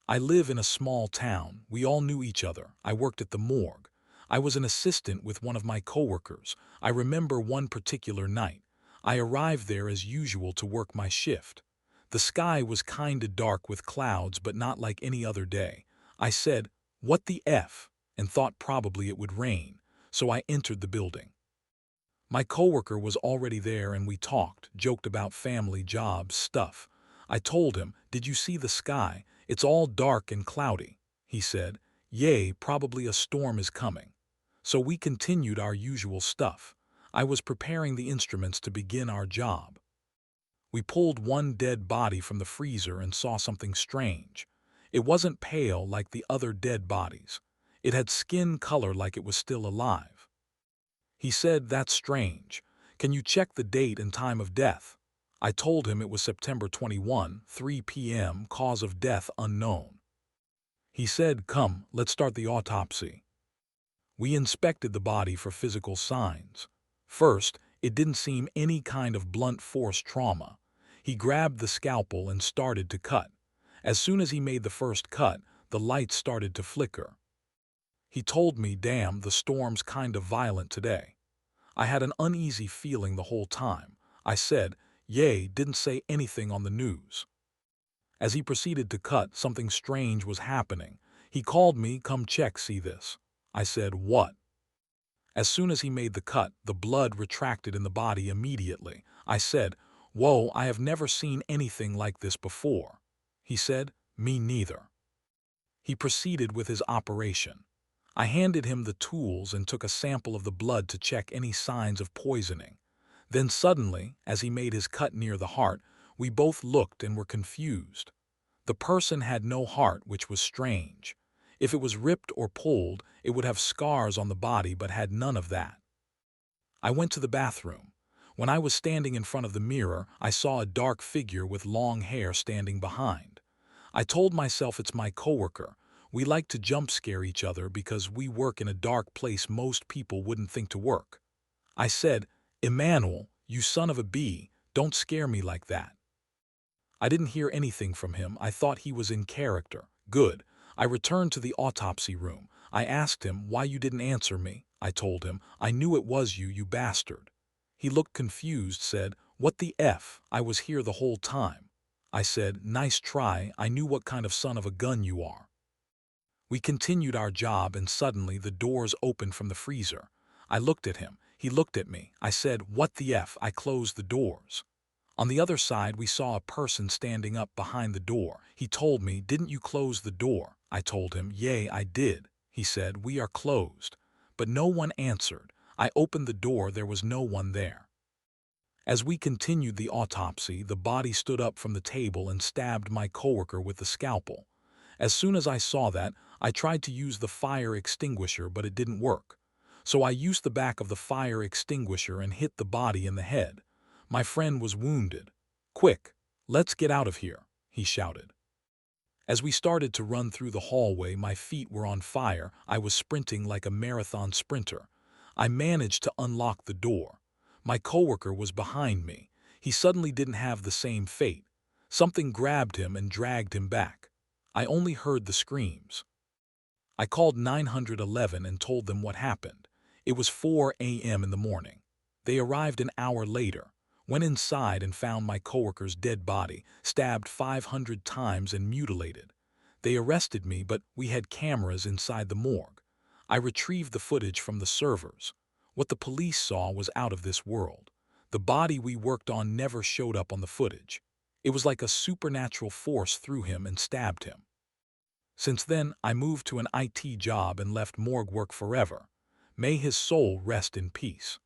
I live in a small town. We all knew each other. I worked at the morgue. I was an assistant with one of my coworkers. I remember one particular night. I arrived there as usual to work my shift. The sky was kinda dark with clouds, but not like any other day. I said, "What the F?" and thought probably it would rain, so I entered the building. My coworker was already there and we talked, joked about family, jobs, stuff. I told him, "Did you see the sky? It's all dark and cloudy." He said, "Yay, probably a storm is coming." So we continued our usual stuff. I was preparing the instruments to begin our job. We pulled one dead body from the freezer and saw something strange. It wasn't pale like the other dead bodies. It had skin color like it was still alive. He said, "That's strange. Can you check the date and time of death?" I told him it was September 21, 3 p.m., cause of death unknown. He said, "Come, let's start the autopsy." We inspected the body for physical signs. First, it didn't seem any kind of blunt force trauma. He grabbed the scalpel and started to cut. As soon as he made the first cut, the lights started to flicker. He told me, "Damn, the storm's kind of violent today." I had an uneasy feeling the whole time. I said, "Yay, didn't say anything on the news." As he proceeded to cut, something strange was happening. He called me, "Come check, see this." I said, "What?" As soon as he made the cut, the blood retracted in the body immediately. I said, "Whoa, I have never seen anything like this before." He said, "Me neither." He proceeded with his operation. I handed him the tools and took a sample of the blood to check any signs of poisoning. Then suddenly, as he made his cut near the heart, we both looked and were confused. The person had no heart, which was strange. If it was ripped or pulled, it would have scars on the body but had none of that. I went to the bathroom. When I was standing in front of the mirror, I saw a dark figure with long hair standing behind. I told myself it's my coworker. We like to jump scare each other because we work in a dark place most people wouldn't think to work. I said, "Emmanuel, you son of a bee, don't scare me like that." I didn't hear anything from him. I thought he was in character. Good. I returned to the autopsy room. I asked him why you didn't answer me. I told him, "I knew it was you, you bastard." He looked confused, said, "What the F? I was here the whole time." I said, "Nice try. I knew what kind of son of a gun you are." We continued our job and suddenly the doors opened from the freezer. I looked at him. He looked at me. I said, "What the F?" I closed the doors. On the other side, we saw a person standing up behind the door. He told me, "Didn't you close the door?" I told him, "Yay, I did." He said, "We are closed." But no one answered. I opened the door. There was no one there. As we continued the autopsy, the body stood up from the table and stabbed my coworker with the scalpel. As soon as I saw that, I tried to use the fire extinguisher, but it didn't work. So I used the back of the fire extinguisher and hit the body in the head. My friend was wounded. "Quick, let's get out of here," he shouted. As we started to run through the hallway, my feet were on fire. I was sprinting like a marathon sprinter. I managed to unlock the door. My coworker was behind me. He suddenly didn't have the same fate. Something grabbed him and dragged him back. I only heard the screams. I called 911 and told them what happened. It was 4 a.m. in the morning. They arrived an hour later, went inside and found my coworker's dead body, stabbed 500 times and mutilated. They arrested me, but we had cameras inside the morgue. I retrieved the footage from the servers. What the police saw was out of this world. The body we worked on never showed up on the footage. It was like a supernatural force threw him and stabbed him. Since then, I moved to an IT job and left morgue work forever. May his soul rest in peace.